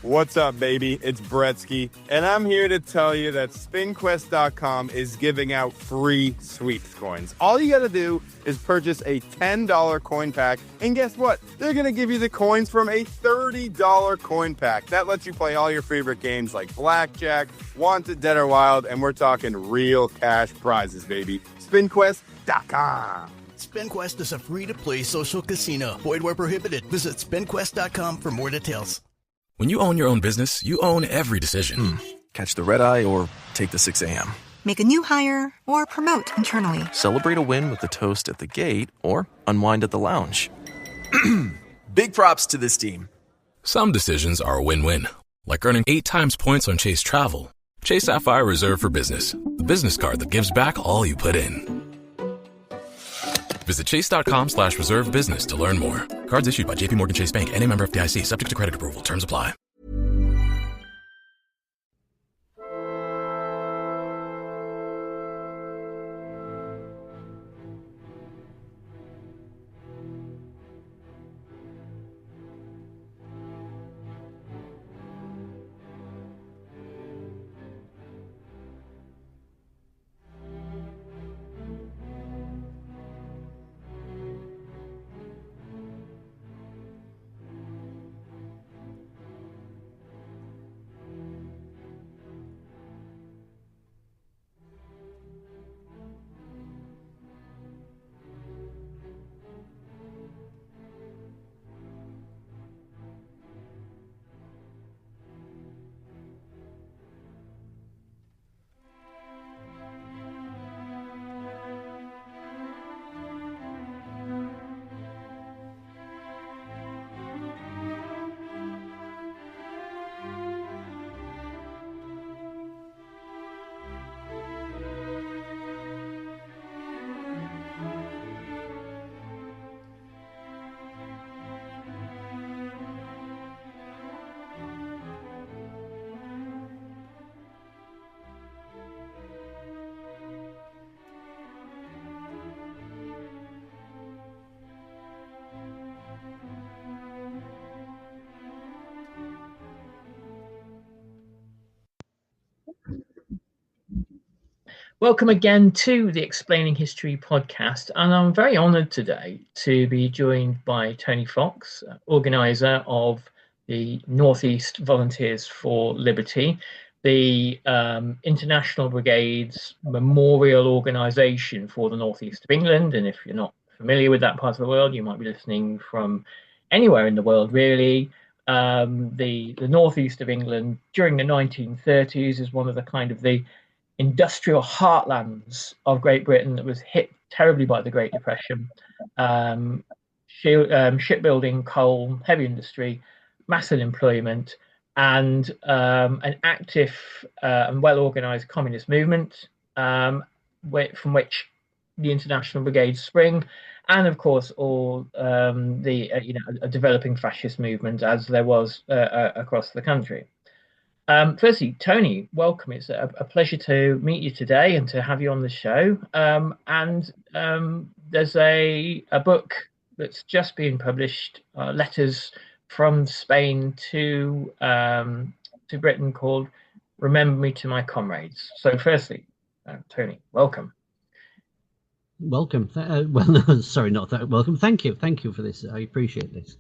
What's up, baby? It's Bretsky, and I'm here to tell you that SpinQuest.com is giving out free sweeps coins. All you gotta do is purchase a $10 coin pack, and guess what? They're gonna give you the coins from a $30 coin pack. That lets you play all your favorite games like Blackjack, Wanted, Dead or Wild, and we're talking real cash prizes, baby. SpinQuest.com. SpinQuest is a free-to-play social casino. Void where prohibited. Visit SpinQuest.com for more details. When you own your own business, you own every decision. Catch the red eye or take the 6 a.m. Make a new hire or promote internally. Celebrate a win with the toast at the gate or unwind at the lounge. Big props to this team. Some decisions are a win-win, like earning 8 times points on Chase Travel. Chase Sapphire Reserve for Business, the business card that gives back all you put in. Visit chase.com/reserve business to learn more. Cards issued by JPMorgan Chase Bank, N.A. member FDIC, subject to credit approval. Terms apply. Welcome again to the Explaining History podcast, and I'm very honoured today to be joined by Tony Fox, organiser of the Northeast Volunteers for Liberty, the International Brigades memorial organisation for the Northeast of England. And if you're not familiar with that part of the world, you might be listening from anywhere in the world, really. The Northeast of England during the 1930s is one of the kind of the industrial heartlands of Great Britain that was hit terribly by the Great Depression. Shipbuilding, coal, heavy industry, massive employment, and an active and well-organised communist movement from which the International Brigades spring, and of course all a developing fascist movement as there was across the country. Firstly, Tony, welcome. It's a pleasure to meet you today and to have you on the show. There's a book that's just been published, Letters from Spain to Britain, called Remember Me to My Comrades. So firstly, Tony, welcome. Welcome. Well, no, sorry, not that. Welcome. Thank you for this. I appreciate this.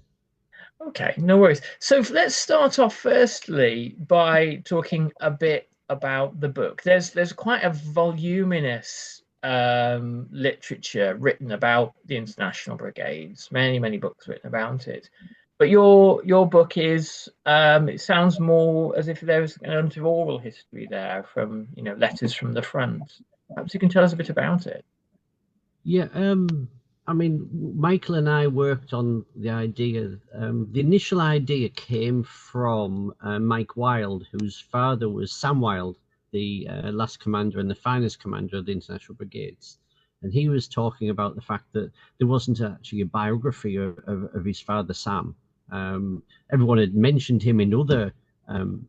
Okay, no worries. So let's start off firstly by talking a bit about the book. There's quite a voluminous literature written about the International Brigades, many books written about it. But your book is it sounds more as if there's an element of oral history there from letters from the front. Perhaps you can tell us a bit about it. Yeah, I mean, Michael and I worked on the idea. The initial idea came from Mike Wilde, whose father was Sam Wilde, the last commander and the finest commander of the International Brigades. And he was talking about the fact that there wasn't actually a biography of his father, Sam. Everyone had mentioned him in other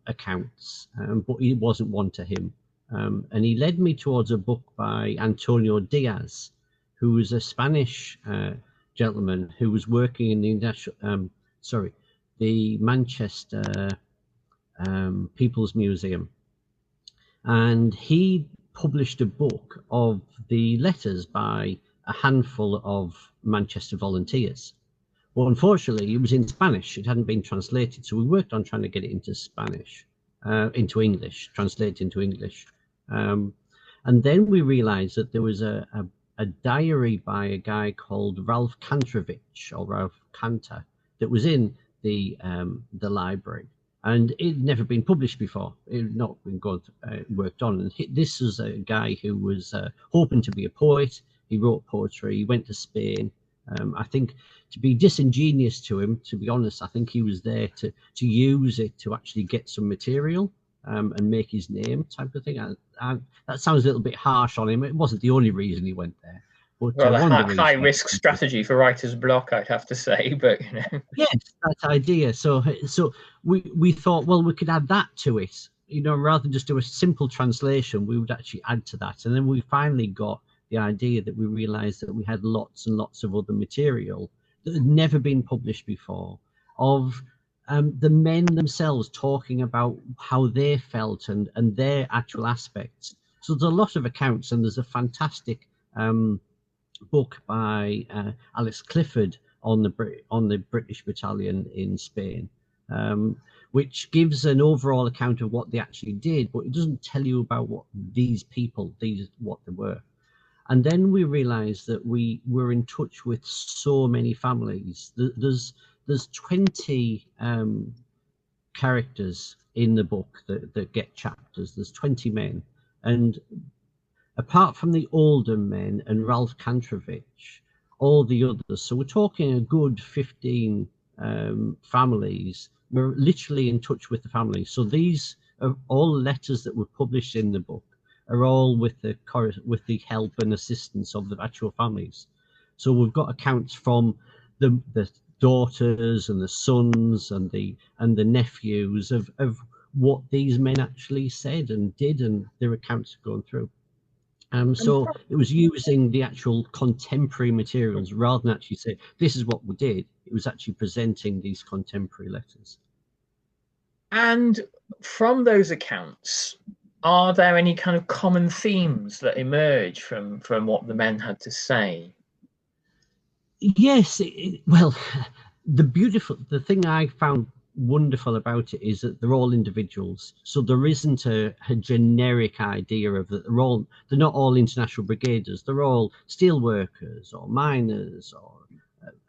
accounts, but he wasn't one to him. And he led me towards a book by Antonio Diaz, who was a Spanish gentleman who was working in the Manchester People's Museum, and he published a book of the letters by a handful of Manchester volunteers. Well, unfortunately, it was in Spanish. It hadn't been translated, so we worked on trying to get it into Spanish, into English, translated into English. And then we realized that there was a diary by a guy called Ralph Kantrovich, or Ralph Cantor, that was in the library, and it had never been published before. It had not been worked on. And this was a guy who was hoping to be a poet. He wrote poetry. He went to Spain. I think, to be disingenuous to him, to be honest, I think he was there to use it to actually get some material and make his name, type of thing. And that sounds a little bit harsh on him. It wasn't the only reason he went there. But, well, a high risk strategy for writer's block, I'd have to say. But you know, yes, that idea. So we thought, well, we could add that to it. You know, rather than just do a simple translation, we would actually add to that. And then we finally got the idea that we realized that we had lots and lots of other material that had never been published before, of the men themselves talking about how they felt and their actual aspects. So there's a lot of accounts, and there's a fantastic book by Alex Clifford on the British battalion in Spain, which gives an overall account of what they actually did, but it doesn't tell you about what what they were. And then we realized that we were in touch with so many families. There's 20 characters in the book that get chapters. There's 20 men, and apart from the older men and Ralph Kantrovich, all the others, so we're talking a good 15 families, we're literally in touch with the families. So these are all letters that were published in the book, are all with the help and assistance of the actual families. So we've got accounts from the daughters and the sons and the nephews of what these men actually said and did, and their accounts are going through. So it was using the actual contemporary materials rather than actually say, this is what we did. It was actually presenting these contemporary letters. And from those accounts, are there any kind of common themes that emerge from what the men had to say? Yes. Well, the thing I found wonderful about it is that they're all individuals. So there isn't a generic idea of that they're not all International Brigaders. They're all steel workers or miners or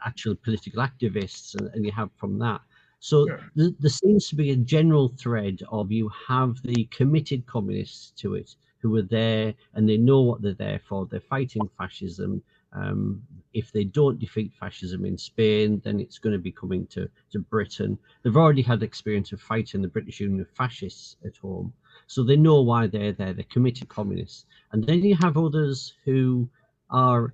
actual political activists, and you have from that. So there seems to be a general thread of you have the committed communists to it who are there and they know what they're there for. They're fighting fascism. If they don't defeat fascism in Spain, then it's going to be coming to Britain. They've already had experience of fighting the British Union of Fascists at home, so they know why they're there. They're committed communists. And then you have others who are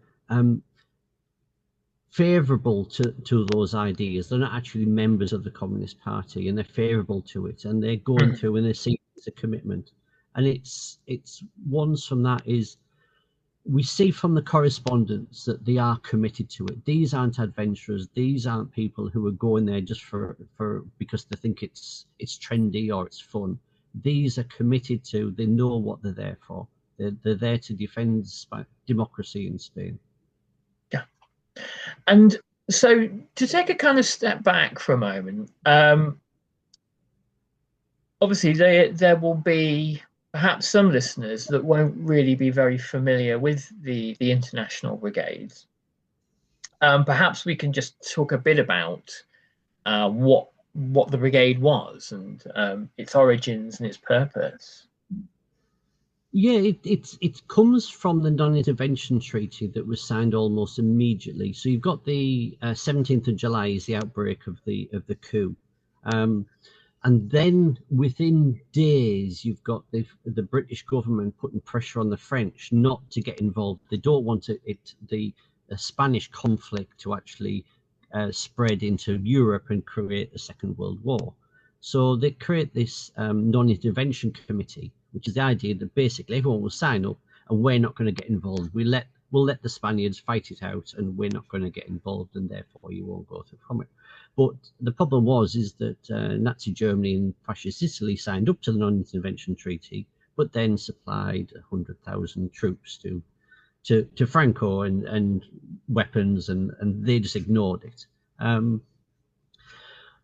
favourable to those ideas. They're not actually members of the Communist Party, and they're favourable to it, and they're going through and they see it's a commitment. And it's ones from that is, we see from the correspondence that they are committed to it. These aren't adventurers. These aren't people who are going there just for because they think it's trendy or it's fun. These are committed to. They know what they're there for. They're there to defend democracy in Spain. Yeah. And so to take a kind of step back for a moment, obviously there will be perhaps some listeners that won't really be very familiar with the International Brigades. Perhaps we can just talk a bit about what the brigade was and its origins and its purpose. Yeah, it comes from the non-intervention treaty that was signed almost immediately. So you've got the 17th of July is the outbreak of the coup. And then within days, you've got the British government putting pressure on the French not to get involved. They don't want the Spanish conflict to actually spread into Europe and create a Second World War. So they create this non-intervention committee, which is the idea that basically everyone will sign up and we're not going to get involved. We'll let the Spaniards fight it out and we're not going to get involved, and therefore you won't go through from it. But the problem is that Nazi Germany and Fascist Italy signed up to the non-intervention treaty, but then supplied 100,000 troops to Franco and weapons, and they just ignored it.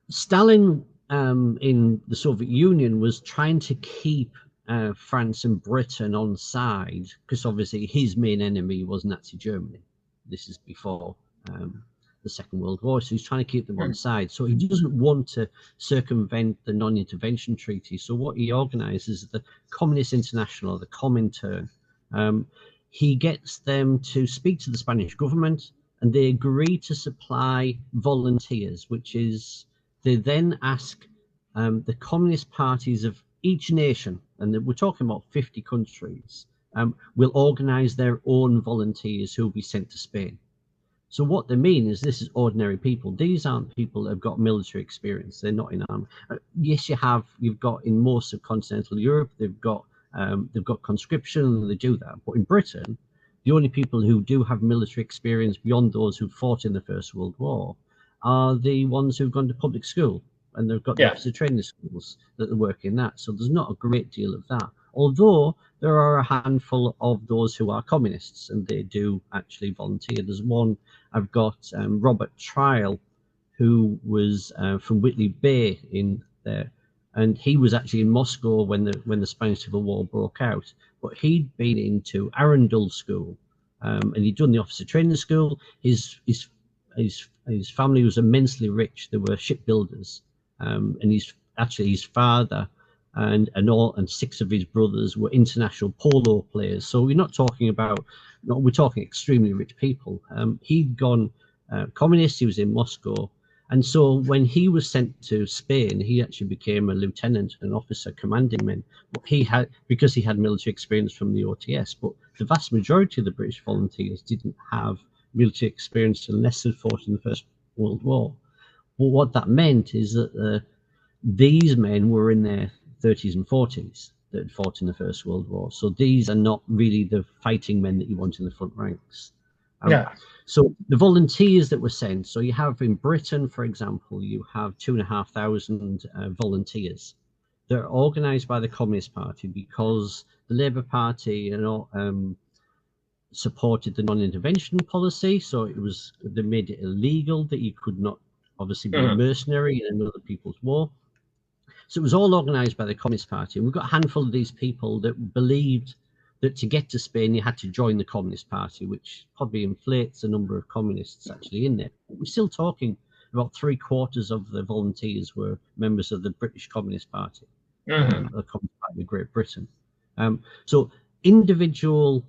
Stalin in the Soviet Union was trying to keep France and Britain on side, because obviously his main enemy was Nazi Germany. This is before the Second World War, so he's trying to keep them on side. So he doesn't want to circumvent the non-intervention treaty. So what he organizes is the Communist International, the Comintern. He gets them to speak to the Spanish government, and they agree to supply volunteers, which is, they then ask the communist parties of each nation, and we're talking about 50 countries, will organize their own volunteers who will be sent to Spain. So what they mean is, this is ordinary people. These aren't people that have got military experience. They're not in army. Yes, you've got in most of continental Europe, they've got conscription, and they do that. But in Britain, the only people who do have military experience beyond those who fought in the First World War are the ones who've gone to public school, and they've got the officer training schools that work in that. So there's not a great deal of that. Although there are a handful of those who are communists, and they do actually volunteer. There's one I've got, Robert Trial, who was from Whitley Bay in there, and he was actually in Moscow when the Spanish Civil War broke out. But he'd been into Arundel School, and he'd done the officer training school. His family was immensely rich. They were shipbuilders, and his father and 6 of his brothers were international polo players. So we're not talking about, we're talking extremely rich people. He'd gone communist. He was in Moscow, and so when he was sent to Spain, he actually became a lieutenant, an officer commanding men. But because he had military experience from the OTS. But the vast majority of the British volunteers didn't have military experience unless they fought in the First World War. Well, what that meant is that these men were in their 30s and 40s that had fought in the First World War. So these are not really the fighting men that you want in the front ranks. So the volunteers that were sent, so you have in Britain, for example, you have 2,500 volunteers. They're organised by the Communist Party because the Labour Party, supported the non-intervention policy. So they made it illegal that you could not obviously be a mercenary in another people's war. So it was all organised by the Communist Party. And we've got a handful of these people that believed that to get to Spain, you had to join the Communist Party, which probably inflates the number of communists actually in there. But we're still talking about 3/4 of the volunteers were members of the British Communist Party, the Communist Party of Great Britain. So individual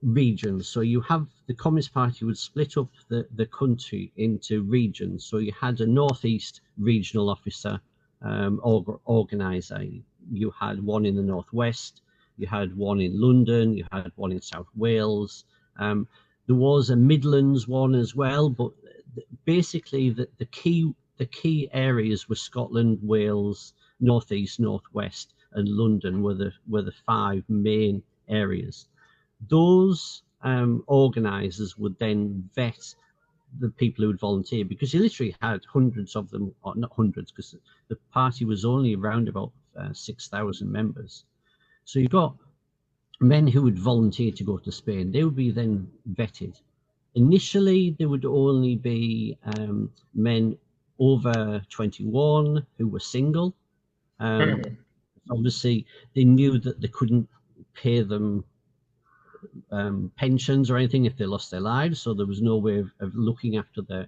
regions. So you have the Communist Party would split up the country into regions. So you had a northeast regional officer, organiser. You had one in the northwest. You had one in London. You had one in South Wales. There was a Midlands one as well. But basically, the key areas were Scotland, Wales, northeast, northwest, and London were the 5 main areas. Those organisers would then vet the people who would volunteer, because you literally had hundreds of them, or not hundreds, because the party was only around about 6,000 members. So you've got men who would volunteer to go to Spain. They would be then vetted. Initially, there would only be men over 21 who were single. Obviously, they knew that they couldn't pay them pensions or anything if they lost their lives, so there was no way of looking after their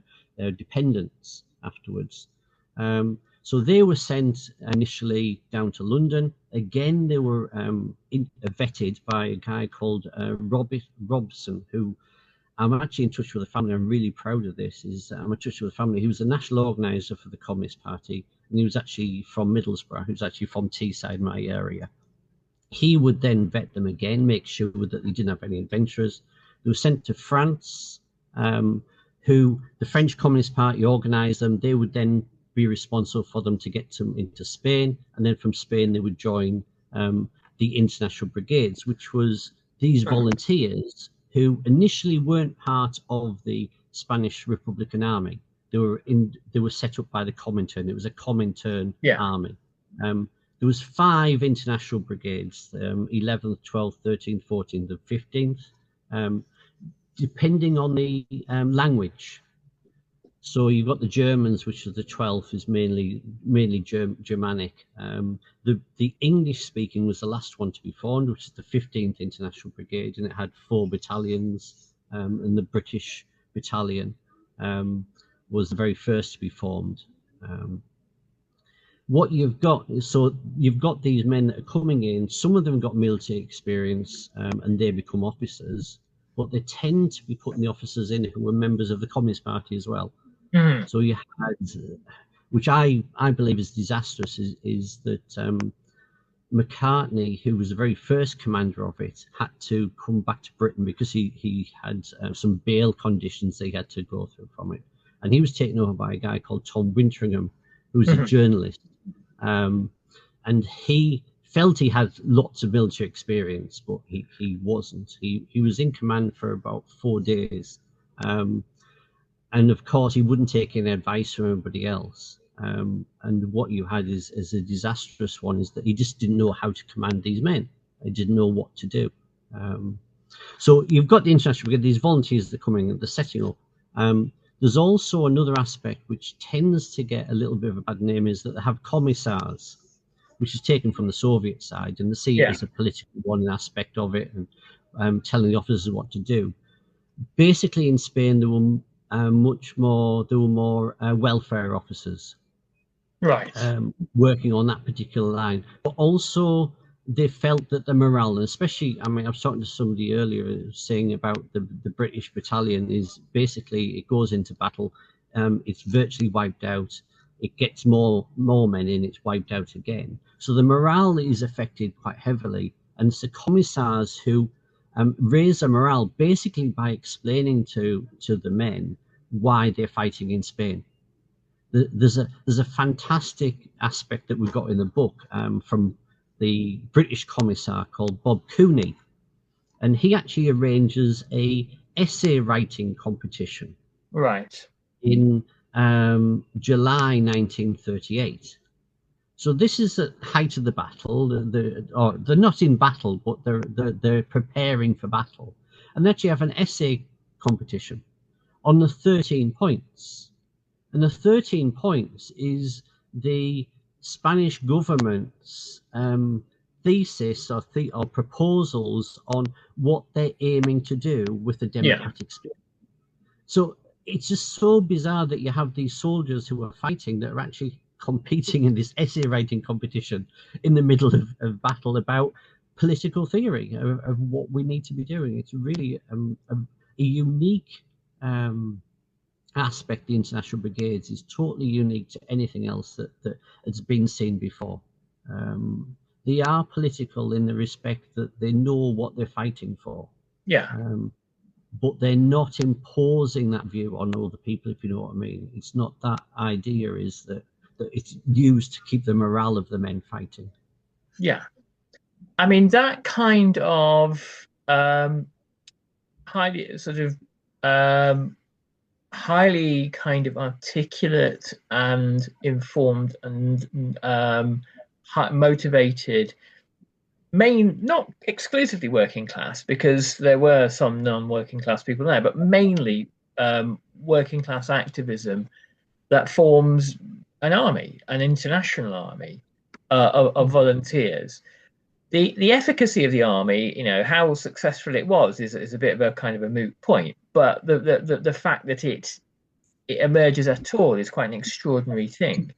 dependents afterwards. So they were sent initially down to London. Again, they were vetted by a guy called Robson, who I'm actually in touch with the family. I'm really proud of this. I'm in touch with the family. He was a national organiser for the Communist Party, and he was actually from Middlesbrough. He was actually from Teesside, my area. He would then vet them again, make sure that they didn't have any adventurers. They were sent to France, who the French Communist Party organised them. They would then be responsible for them to get them into Spain, and then from Spain they would join the International Brigades, which was these volunteers who initially weren't part of the Spanish Republican Army. They were set up by the Comintern. It was a Comintern Yeah. army. There was 5 international brigades: 11th, 12th, 13th, 14th, and 15th, depending on the language. So you've got the Germans, which is the 12th, is mainly Germanic. The English speaking was the last one to be formed, which is the 15th International Brigade, and it had 4 battalions, and the British battalion was the very first to be formed. What you've got is, so you've got these men that are coming in. Some of them got military experience, and they become officers, but they tend to be putting the officers in who were members of the Communist Party as well. Mm. So you had, which I believe is disastrous, is that McCartney, who was the very first commander of it, had to come back to Britain because he had some bail conditions they had to go through from it. And he was taken over by a guy called Tom Wintringham, who was a journalist. And he felt he had lots of military experience, but he wasn't. He was in command for about 4 days. And of course, he wouldn't take any advice from anybody else. And what you had is a disastrous one, is that he just didn't know how to command these men. He didn't know what to do. So you've got the international brigade, these volunteers that are coming and they're setting up. There's also another aspect which tends to get a little bit of a bad name, is that they have commissars, which is taken from the Soviet side, and they see it as a political one aspect of it, and telling the officers what to do. Basically, in Spain, there were more welfare officers, right, working on that particular line. But also, they felt that the morale, and especially, I mean, I was talking to somebody earlier saying about the British battalion, is basically it goes into battle, it's virtually wiped out. It gets more men in, it's wiped out again. So the morale is affected quite heavily, and it's the commissars who raise the morale basically by explaining to the men why they're fighting in Spain. There's a fantastic aspect that we've got in the book from the British commissar called Bob Cooney, and he actually arranges a essay writing competition. Right. In July 1938. So this is the height of the battle. They're not in battle, but they're preparing for battle, and they actually have an essay competition on the 13 points. And the 13 points is the Spanish government's thesis or proposals on what they're aiming to do with the democratic spirit. So it's just so bizarre that you have these soldiers who are fighting that are actually competing in this essay writing competition in the middle of battle about political theory of what we need to be doing. It's really a unique aspect. The International Brigades is totally unique to anything else that has been seen before. They are political in the respect that they know what they're fighting for. But they're not imposing that view on other people, if you know what I mean. It's not that idea, is that it's used to keep the morale of the men fighting. Yeah. I mean, that kind of highly kind of articulate and informed and motivated, not exclusively working class, because there were some non-working class people there, but mainly working class activism that forms an army, an international army of volunteers. The efficacy of the army, you know, how successful it was is a bit of a kind of a moot point, but the fact that it emerges at all is quite an extraordinary thing,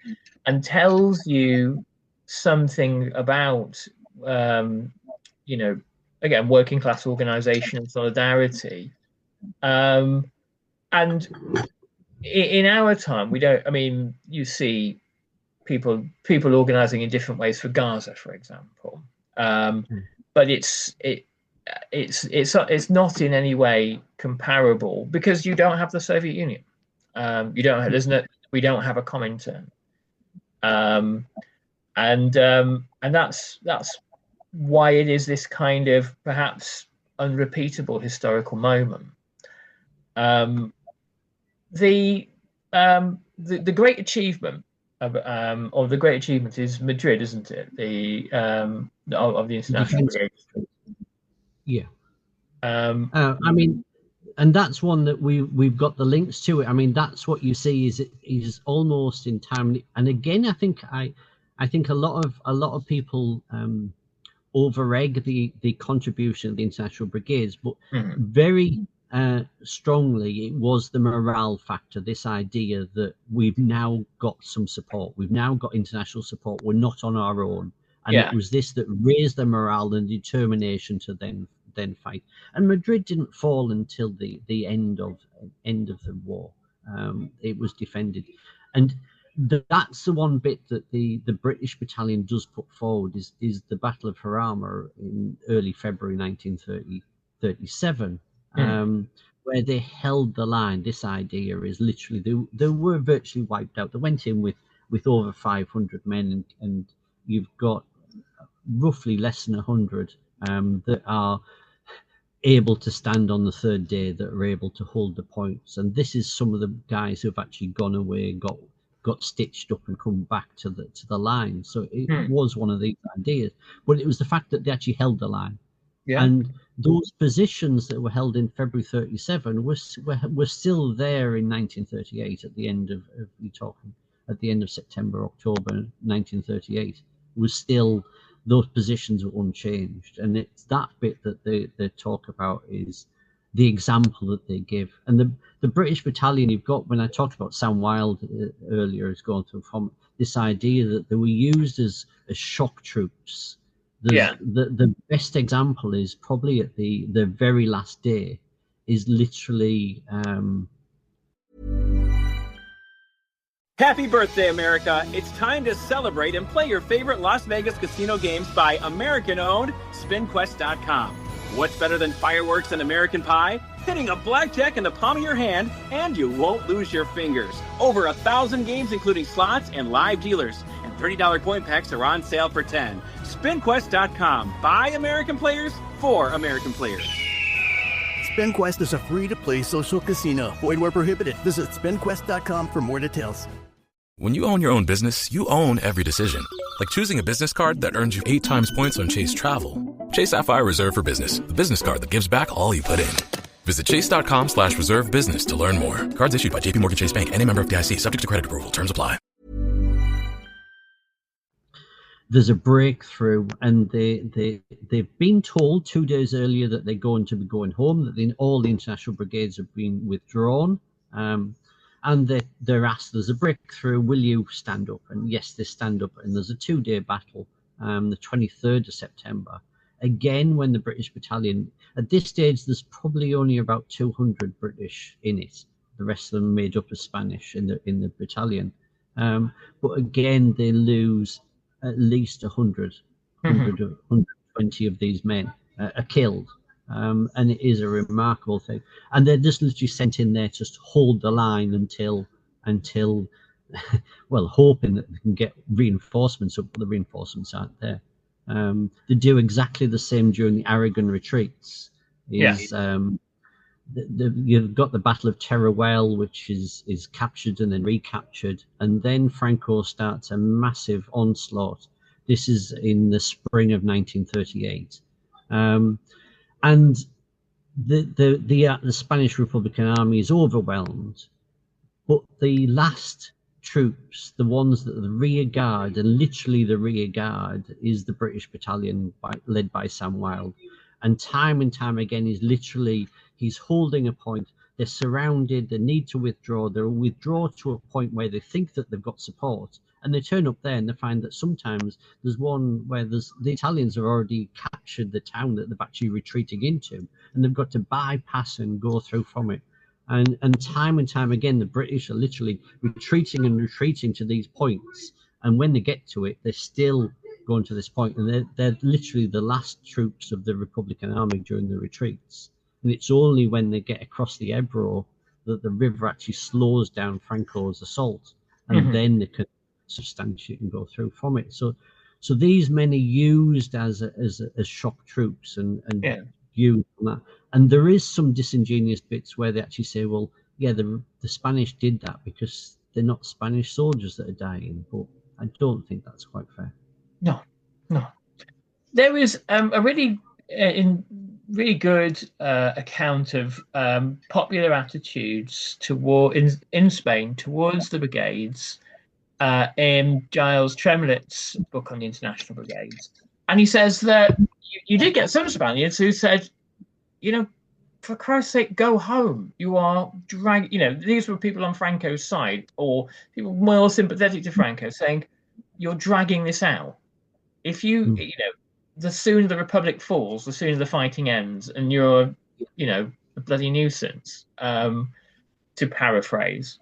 and tells you something about you know, again, working class organization and solidarity. And in our time, we don't, I mean, you see people organizing in different ways for Gaza, for example. But it's not in any way comparable, because you don't have the Soviet Union. We don't have a Comintern. And that's why it is this kind of perhaps unrepeatable historical moment. the great achievement of the great achievement is Madrid, isn't it? The of the International Brigades. Yeah. I mean, and that's one that we've got the links to it. I mean, that's what you see is almost in time. And again, I think a lot of people over-egg the contribution of the International Brigades, but very strongly it was the morale factor, this idea that we've now got some support, we've now got international support, we're not on our own. And it was this that raised the morale and determination to then fight. And Madrid didn't fall until the end of the war. It was defended, and that's the one bit that the British battalion does put forward is the Battle of Jarama in early February 1937, where they held the line. This idea is literally they were virtually wiped out. They went in with over 500 men, and you've got roughly less than 100 that are able to stand on the third day, that are able to hold the points. And this is some of the guys who've actually gone away, got stitched up and come back to the line. So it was one of these ideas, but it was the fact that they actually held the line. And those positions that were held in February 37 were still there in 1938 at the end of at the end of September, October 1938 was still, those positions were unchanged. And it's that bit that they talk about is the example that they give. And the British battalion, you've got, when I talked about Sam Wilde earlier, is going through from this idea that they were used as shock troops. The best example is probably at the very last day is literally Happy birthday, America. It's time to celebrate and play your favorite Las Vegas casino games by American-owned SpinQuest.com. What's better than fireworks and American pie? Hitting a blackjack in the palm of your hand, and you won't lose your fingers. Over 1,000 games, including slots and live dealers. And $30 point packs are on sale for $10. SpinQuest.com. By American players, for American players. SpinQuest is a free-to-play social casino. Void where prohibited. Visit SpinQuest.com for more details. When you own your own business, you own every decision. Like choosing a business card that earns you 8 times points on Chase Travel. Chase Sapphire Reserve for Business, the business card that gives back all you put in. Visit chase.com/reserve business to learn more. Cards issued by JPMorgan Chase Bank, N.A. member of FDIC, subject to credit approval. Terms apply. There's a breakthrough, and they've been told 2 days earlier that they're going to be going home, that all the international brigades have been withdrawn. And they're asked, there's a breakthrough, will you stand up? And yes, they stand up, and there's a 2-day battle, the 23rd of September. Again, when the British battalion, at this stage, there's probably only about 200 British in it. The rest of them made up of Spanish in the battalion. But again, they lose at least 120 of these men are killed. And it is a remarkable thing. And they're just literally sent in there to just hold the line until well, hoping that they can get reinforcements up, but the reinforcements aren't there. They do exactly the same during the Aragon retreats. You've got the Battle of Teruel, which is captured and then recaptured, and then Franco starts a massive onslaught. This is in the spring of 1938. And the Spanish Republican Army is overwhelmed, but the last troops, the ones that are the rear guard, and literally the rear guard is the British battalion led by Sam Wilde. And time again, he's holding a point. They're surrounded, they need to withdraw. They'll withdraw to a point where they think that they've got support. And they turn up there and they find that sometimes there's one where the Italians have already captured the town that they're actually retreating into, and they've got to bypass and go through from it. And time again, the British are literally retreating to these points. And when they get to it, they're still going to this point, and they're literally the last troops of the Republican Army during the retreats. And it's only when they get across the Ebro that the river actually slows down Franco's assault, and then they can substantiate and go through from it. So these men are used as shock troops and used on that. And there is some disingenuous bits where they actually say, well, yeah, the Spanish did that because they're not Spanish soldiers that are dying. But I don't think that's quite fair. No, no. There is a really good account of popular attitudes in Spain towards the brigades in Giles Tremlett's book on the International Brigades, and he says that you did get some Spaniards who said, for Christ's sake, go home. You are these were people on Franco's side, or people more sympathetic to Franco, saying, you're dragging this out. If the sooner the Republic falls, the sooner the fighting ends, and you're, a bloody nuisance, to paraphrase.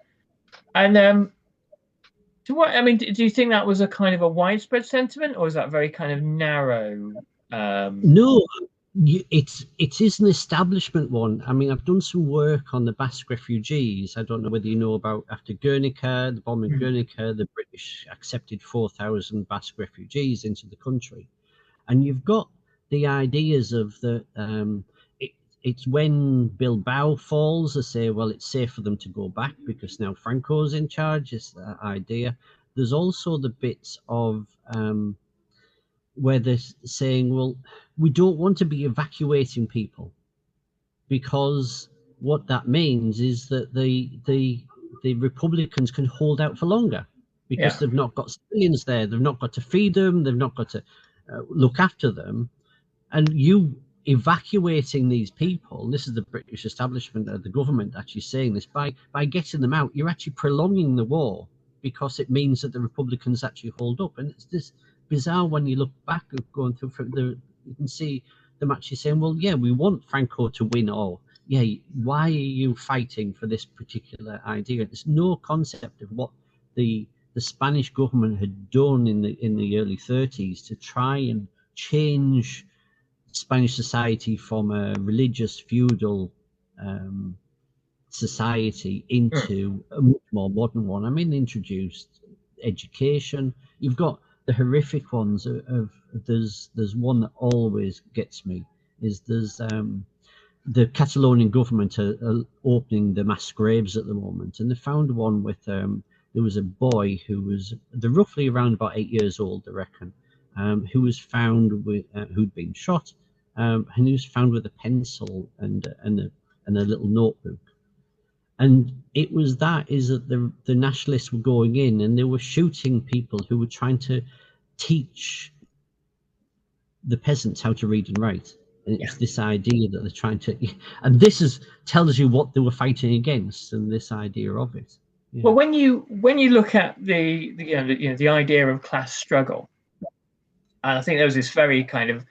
And do you think that was a kind of a widespread sentiment, or is that very kind of narrow? No, it is an establishment one. I mean, I've done some work on the Basque refugees. I don't know whether you know about after Guernica, the bomb in Guernica, the British accepted 4,000 Basque refugees into the country. And you've got the ideas of it's when Bilbao falls, they say, well, it's safe for them to go back because now Franco's in charge. It's that idea. There's also the bits of where they're saying, well, we don't want to be evacuating people, because what that means is that the Republicans can hold out for longer because they've not got civilians there. They've not got to feed them. They've not got to look after them. And you evacuating these people, this is the British establishment, the government actually saying this, by getting them out, you're actually prolonging the war, because it means that the Republicans actually hold up. And it's this bizarre when you look back of going through you can see them actually saying, well, yeah, we want Franco to win, or why are you fighting for this particular idea? There's no concept of what the Spanish government had done in the early 30s to try and change Spanish society from a religious feudal society into a much more modern one. I mean, introduced education. You've got the horrific ones of there's one that always gets me, is there's the Catalonian government are opening the mass graves at the moment, and they found one with there was a boy who was roughly around about 8 years old, I reckon, who was found with who'd been shot, and he was found with a pencil and a little notebook. And it was that the nationalists were going in and they were shooting people who were trying to teach the peasants how to read and write. And it's this idea that they're trying to, and this tells you what they were fighting against, and this idea of it. Yeah. Well, when you look at the idea of class struggle, and I think there was this very kind of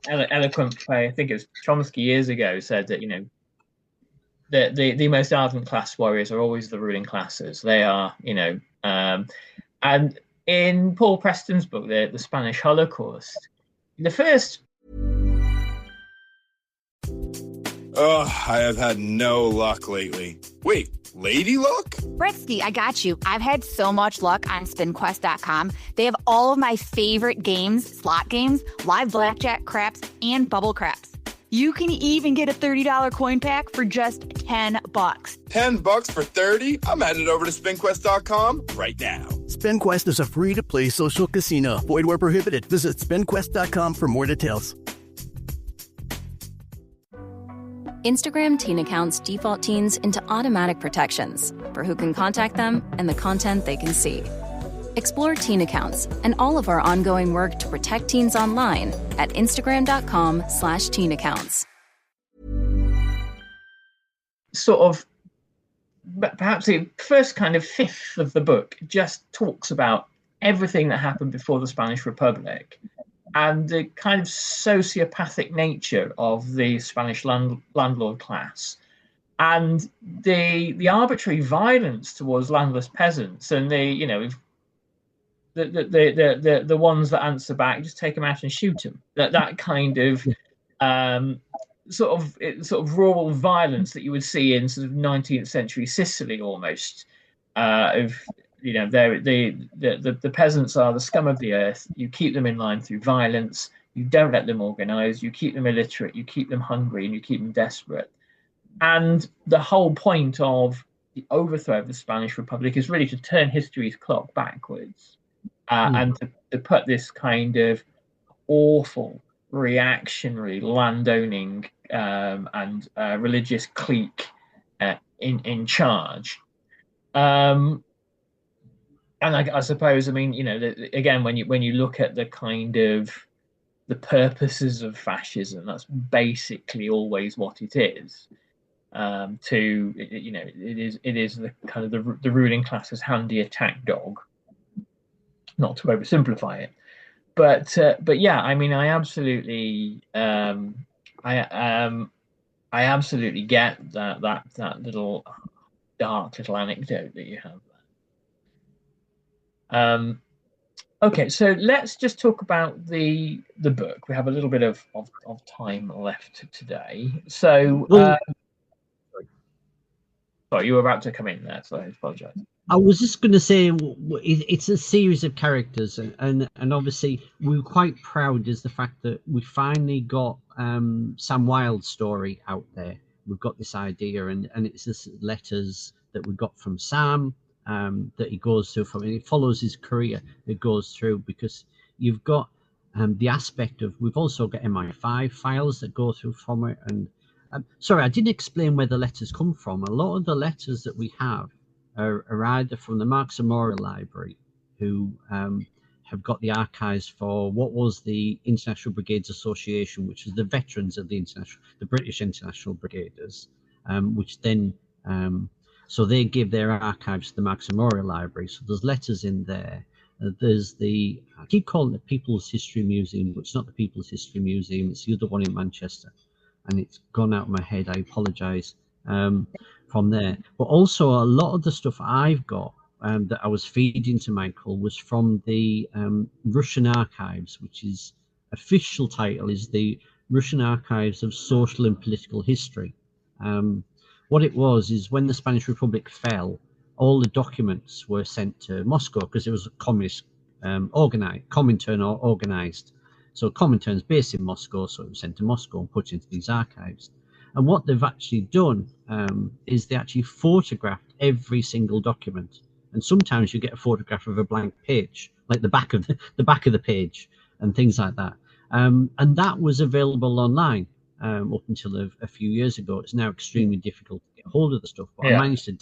eloquent play. I think it was Chomsky years ago said that the most ardent class warriors are always the ruling classes. They are and in Paul Preston's book, the Spanish Holocaust, the first. Oh, I have had no luck lately. Wait, lady luck? Britsky, I got you. I've had so much luck on SpinQuest.com. They have all of my favorite games, slot games, live blackjack, craps, and bubble craps. You can even get a $30 coin pack for just $10. $10 for 30? I'm headed over to SpinQuest.com right now. SpinQuest is a free-to-play social casino. Void where prohibited. Visit SpinQuest.com for more details. Instagram teen accounts default teens into automatic protections for who can contact them and the content they can see. Explore teen accounts and all of our ongoing work to protect teens online at Instagram.com/teen accounts. Sort of, perhaps the first kind of fifth of the book just talks about everything that happened before the Spanish Republic and the kind of sociopathic nature of the Spanish landlord class and the arbitrary violence towards landless peasants, and the ones that answer back, just take them out and shoot them. That kind of sort of rural violence that you would see in sort of 19th century Sicily almost. The peasants are the scum of the earth. You keep them in line through violence. You don't let them organize. You keep them illiterate. You keep them hungry, and you keep them desperate. And the whole point of the overthrow of the Spanish Republic is really to turn history's clock backwards, and to put this kind of awful reactionary landowning and religious clique in charge. And I suppose, I mean, you know, again, when you look at the kind of the purposes of fascism, that's basically always what it is. You know, it is the kind of the ruling class's handy attack dog. Not to oversimplify it, but yeah, I mean, I absolutely get that little dark little anecdote that you have there. Okay, so let's just talk about the book. We have a little bit of time left today. So, sorry, you were about to come in there, so I apologize. I was just going to say it's a series of characters, and obviously we were quite proud is the fact that we finally got Sam Wilde's story out there. We've got this idea, and it's this letters that we got from Sam that he goes through from, and it follows his career. It goes through because you've got the aspect of, we've also got MI5 files that go through from it. And sorry, I didn't explain where the letters come from. A lot of the letters that we have are either from the Marx Memorial Library, who have got the archives for what was the International Brigades Association, which is the veterans of the British International Brigades, which then so they give their archives to the Marx Memorial Library. So there's letters in there. There's I keep calling it the People's History Museum, but it's not the People's History Museum. It's the other one in Manchester, and it's gone out of my head. I apologise. From there, but also a lot of the stuff I've got that I was feeding to Michael was from the Russian archives, which is official title is the Russian Archives of Social and Political History. What it was is when the Spanish Republic fell, all the documents were sent to Moscow because it was a communist Comintern or organised. So Comintern's based in Moscow, so it was sent to Moscow and put into these archives. And what they've actually done is they actually photographed every single document. And sometimes you get a photograph of a blank page, like the back of the page and things like that. And that was available online up until a few years ago. It's now extremely difficult to get hold of the stuff. But I managed to.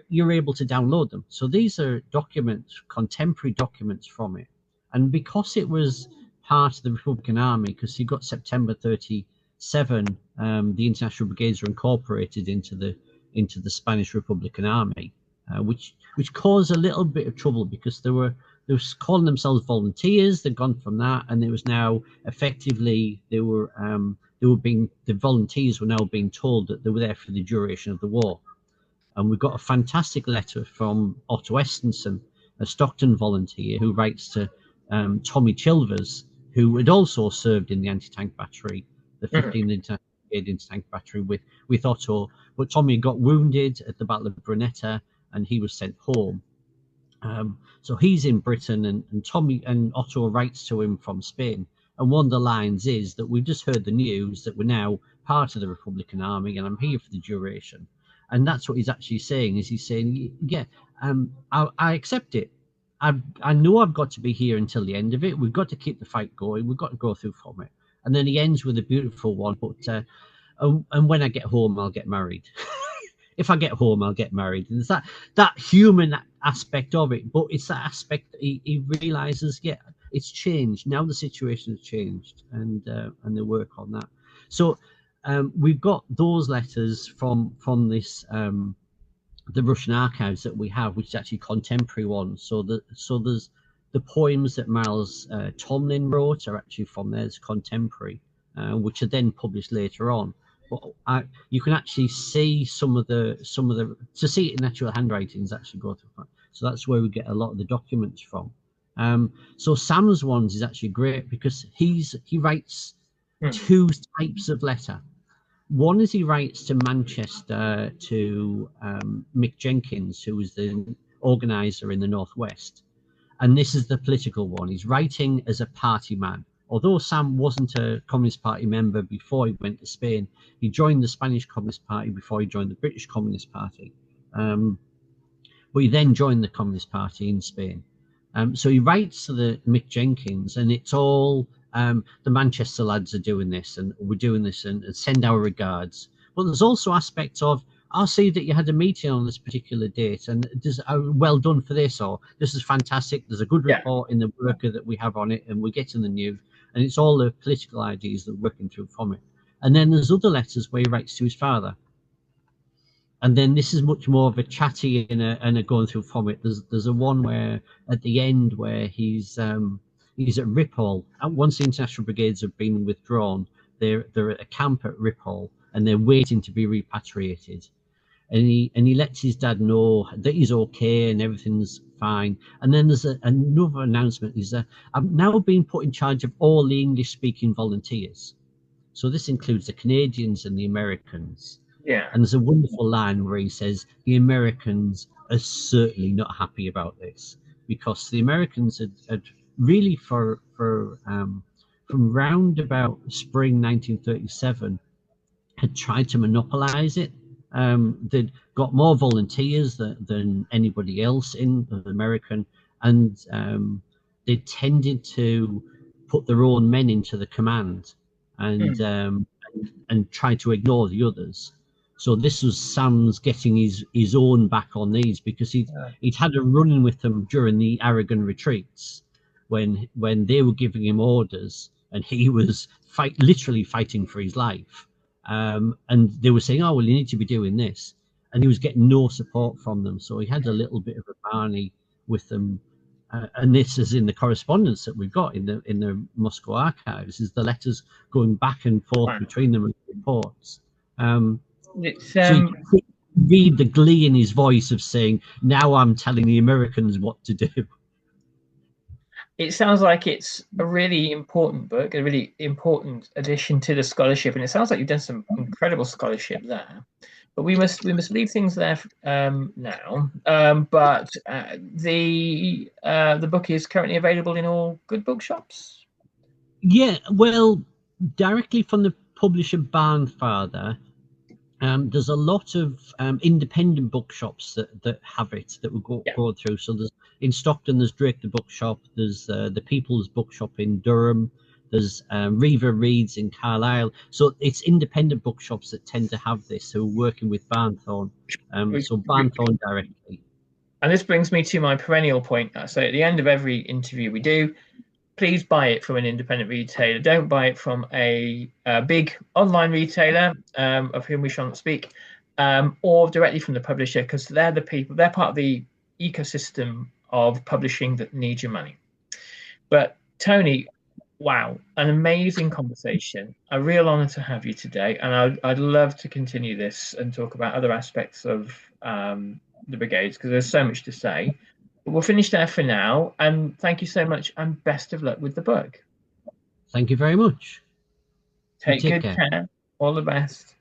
You're able to download them. So these are documents, contemporary documents from it. And because it was part of the Republican Army, because you got September 37, the International Brigades were incorporated into the Spanish Republican Army, which caused a little bit of trouble because they were calling themselves volunteers. They'd gone from that, and it was now effectively the volunteers were now being told that they were there for the duration of the war. And we've got a fantastic letter from Otto Estensen, a Stockton volunteer, who writes to Tommy Chilvers, who had also served in the anti-tank battery, the 15th International Brigade anti-tank battery with Otto. But Tommy got wounded at the Battle of Brunetta, and he was sent home. So he's in Britain, and Tommy and Otto writes to him from Spain. And one of the lines is that we've just heard the news that we're now part of the Republican Army, and I'm here for the duration. And that's what he's actually saying. Is he's saying, yeah, I accept it. I know I've got to be here until the end of it. We've got to keep the fight going. We've got to go through from it. And then he ends with a beautiful one. But and when I get home, I'll get married. If I get home, I'll get married. And it's that human aspect of it. But it's that aspect that he realizes, yeah, it's changed. Now the situation has changed, and they work on that. So we've got those letters from this the Russian archives that we have, which is actually contemporary ones. So there's the poems that Miles Tomlin wrote are actually from there. It's contemporary, which are then published later on. But you can actually see some of the to see it in actual handwritings actually go through. So that's where we get a lot of the documents from. So Sam's ones is actually great because he writes two types of letter. One is he writes to Manchester to Mick Jenkins, who was the organiser in the Northwest. And this is the political one. He's writing as a party man although Sam wasn't a Communist Party member before he went to Spain, he joined the Spanish Communist Party before he joined the British Communist Party. But he then joined the Communist Party in Spain. So he writes to the Mick Jenkins, and it's all the Manchester lads are doing this, and we're doing this, and send our regards. But there's also aspects of, I'll see that you had a meeting on this particular date, and well done for this, or this is fantastic. There's a good report in the worker that we have on it, and we're getting the news, and it's all the political ideas that are working through from it. And then there's other letters where he writes to his father. And then this is much more of a chatty and a going through from it. There's a one where at the end where he's at Ripoll. Once the International Brigades have been withdrawn, they're at a camp at Ripoll and they're waiting to be repatriated. And he lets his dad know that he's okay and everything's fine. And then there's another announcement is that I've now been put in charge of all the English-speaking volunteers. So this includes the Canadians and the Americans. Yeah. And there's a wonderful line where he says the Americans are certainly not happy about this, because the Americans had really from round about spring 1937 had tried to monopolize it. They'd got more volunteers than anybody else in the American, and they tended to put their own men into the command and try to ignore the others. So this was Sam's getting his own back on these, because he'd had a run-in with them during the Aragon retreats when they were giving him orders and he was literally fighting for his life. And they were saying, oh, well, you need to be doing this. And he was getting no support from them. So he had a little bit of a barney with them. And this is in the correspondence that we've got in the Moscow archives, is the letters going back and forth between them and reports. So you can read the glee in his voice of saying, now I'm telling the Americans what to do. It sounds like it's a really important book, a really important addition to the scholarship, and it sounds like you've done some incredible scholarship there. But we must leave things there now. But the book is currently available in all good bookshops. Yeah, well, directly from the publisher Barnfather. There's a lot of independent bookshops that have it, that will go through. So there's in Stockton, there's Drake the Bookshop, there's the People's Bookshop in Durham, there's Reva Reads in Carlisle. So it's independent bookshops that tend to have this, who are working with Barnthorne. So Barnthorne directly. And this brings me to my perennial point. So at the end of every interview we do, please buy it from an independent retailer. Don't buy it from a big online retailer, of whom we shall not speak, or directly from the publisher, because they're the people, they're part of the ecosystem of publishing that needs your money. But Tony, wow, an amazing conversation. A real honor to have you today. And I'd love to continue this and talk about other aspects of the brigades, because there's so much to say. We'll finish there for now, and thank you so much, and best of luck with the book. Thank you very much. Take good care. All the best.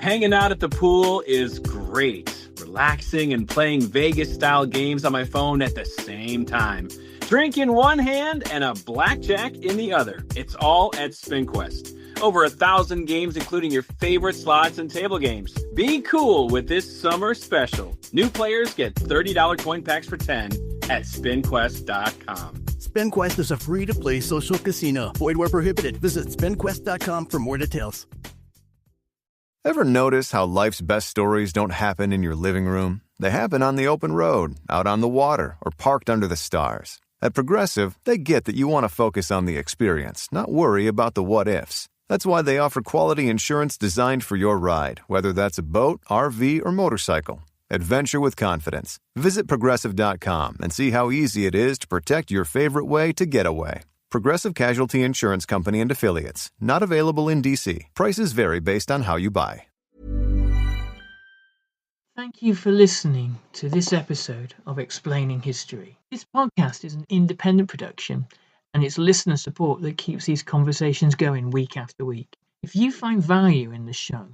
Hanging out at the pool is great. Relaxing and playing Vegas-style games on my phone at the same time. Drink in one hand and a blackjack in the other. It's all at SpinQuest. Over 1,000 games, including your favorite slots and table games. Be cool with this summer special. New players get $30 coin packs for 10 at SpinQuest.com. SpinQuest is a free-to-play social casino. Void where prohibited. Visit SpinQuest.com for more details. Ever notice how life's best stories don't happen in your living room? They happen on the open road, out on the water, or parked under the stars. At Progressive, they get that you want to focus on the experience, not worry about the what-ifs. That's why they offer quality insurance designed for your ride, whether that's a boat, RV, or motorcycle. Adventure with confidence. Visit Progressive.com and see how easy it is to protect your favorite way to get away. Progressive Casualty Insurance Company and Affiliates. Not available in D.C. Prices vary based on how you buy. Thank you for listening to this episode of Explaining History. This podcast is an independent production, and it's listener support that keeps these conversations going week after week. If you find value in the show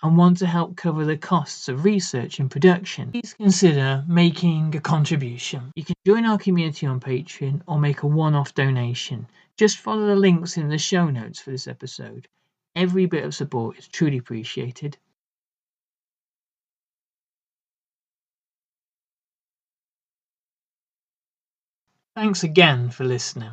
and want to help cover the costs of research and production, please consider making a contribution. You can join our community on Patreon or make a one-off donation. Just follow the links in the show notes for this episode. Every bit of support is truly appreciated. Thanks again for listening.